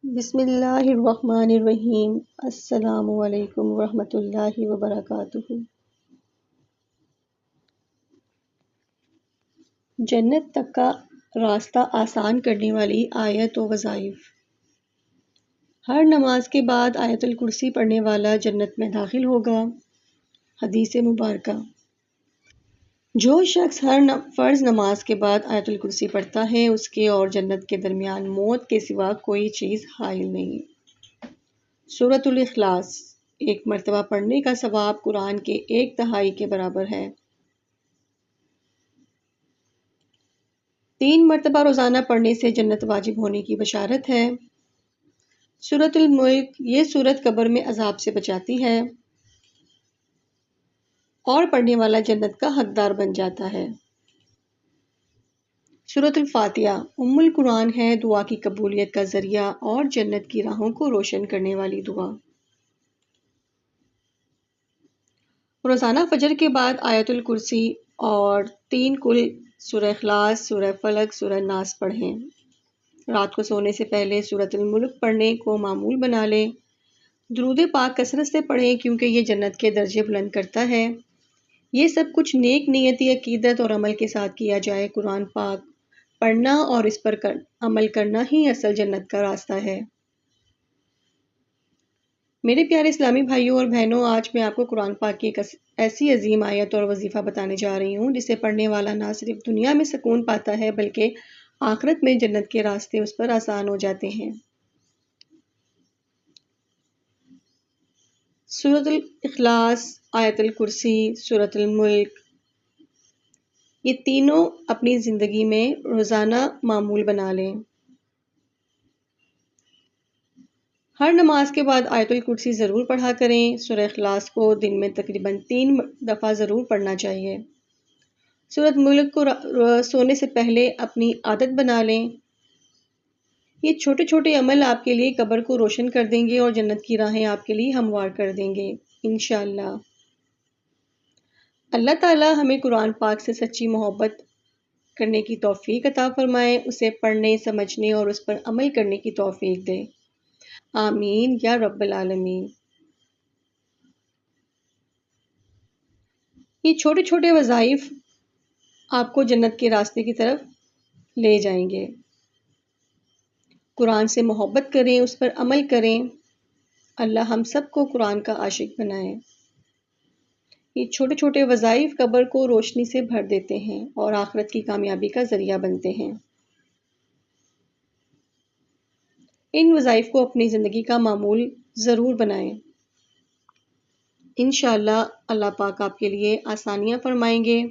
بسم اللہ الرحمن الرحیم۔ السلام علیکم ورحمۃ اللہ وبرکاتہ۔ جنت تک کا راستہ آسان کرنے والی آیت و وظائف۔ ہر نماز کے بعد آیت الکرسی پڑھنے والا جنت میں داخل ہوگا۔ حدیث مبارکہ۔ جو شخص ہر فرض نماز کے بعد آیت الکرسی پڑھتا ہے اس کے اور جنت کے درمیان موت کے سوا کوئی چیز حائل نہیں۔ سورۃ الاخلاص۔ ایک مرتبہ پڑھنے کا ثواب قرآن کے 1/3 کے برابر ہے۔ 3 مرتبہ روزانہ پڑھنے سے جنت واجب ہونے کی بشارت ہے۔ سورۃ الملک۔ یہ سورت قبر میں عذاب سے بچاتی ہے اور پڑھنے والا جنت کا حقدار بن جاتا ہے۔ سورۃ الفاتحہ ام القرآن ہے، دعا کی قبولیت کا ذریعہ اور جنت کی راہوں کو روشن کرنے والی دعا۔ روزانہ فجر کے بعد آیت الکرسی اور 3 کل، سورہ اخلاص، سورہ فلق، سورہ ناس پڑھیں۔ رات کو سونے سے پہلے سورۃ الملک پڑھنے کو معمول بنا لیں۔ درود پاک کثرت سے پڑھیں کیونکہ یہ جنت کے درجے بلند کرتا ہے۔ یہ سب کچھ نیک نیتی، عقیدت اور عمل کے ساتھ کیا جائے۔ قرآن پاک پڑھنا اور اس پر عمل کرنا ہی اصل جنت کا راستہ ہے۔ میرے پیارے اسلامی بھائیوں اور بہنوں، آج میں آپ کو قرآن پاک کی ایک ایسی عظیم آیت اور وظیفہ بتانے جا رہی ہوں جسے پڑھنے والا نہ صرف دنیا میں سکون پاتا ہے بلکہ آخرت میں جنت کے راستے اس پر آسان ہو جاتے ہیں۔ سورۃ الاخلاص، آیت الکرسی، سورۃ الملک، یہ تینوں اپنی زندگی میں روزانہ معمول بنا لیں۔ ہر نماز کے بعد آیت الکرسی ضرور پڑھا کریں۔ سورہ اخلاص کو دن میں تقریباً 3 دفعہ ضرور پڑھنا چاہیے۔ سورۃ ملک کو سونے سے پہلے اپنی عادت بنا لیں۔ یہ چھوٹے چھوٹے عمل آپ کے لیے قبر کو روشن کر دیں گے اور جنت کی راہیں آپ کے لیے ہموار کر دیں گے انشاءاللہ۔ اللہ تعالی ہمیں قرآن پاک سے سچی محبت کرنے کی توفیق عطا فرمائے، اسے پڑھنے، سمجھنے اور اس پر عمل کرنے کی توفیق دے۔ آمین یا رب العالمین۔ یہ چھوٹے چھوٹے وظائف آپ کو جنت کے راستے کی طرف لے جائیں گے۔ قرآن سے محبت کریں، اس پر عمل کریں۔ اللہ ہم سب کو قرآن کا عاشق بنائے۔ یہ چھوٹے چھوٹے وظائف قبر کو روشنی سے بھر دیتے ہیں اور آخرت کی کامیابی کا ذریعہ بنتے ہیں۔ ان وظائف کو اپنی زندگی کا معمول ضرور بنائیں۔ انشاءاللہ اللہ پاک آپ کے لیے آسانیاں فرمائیں گے۔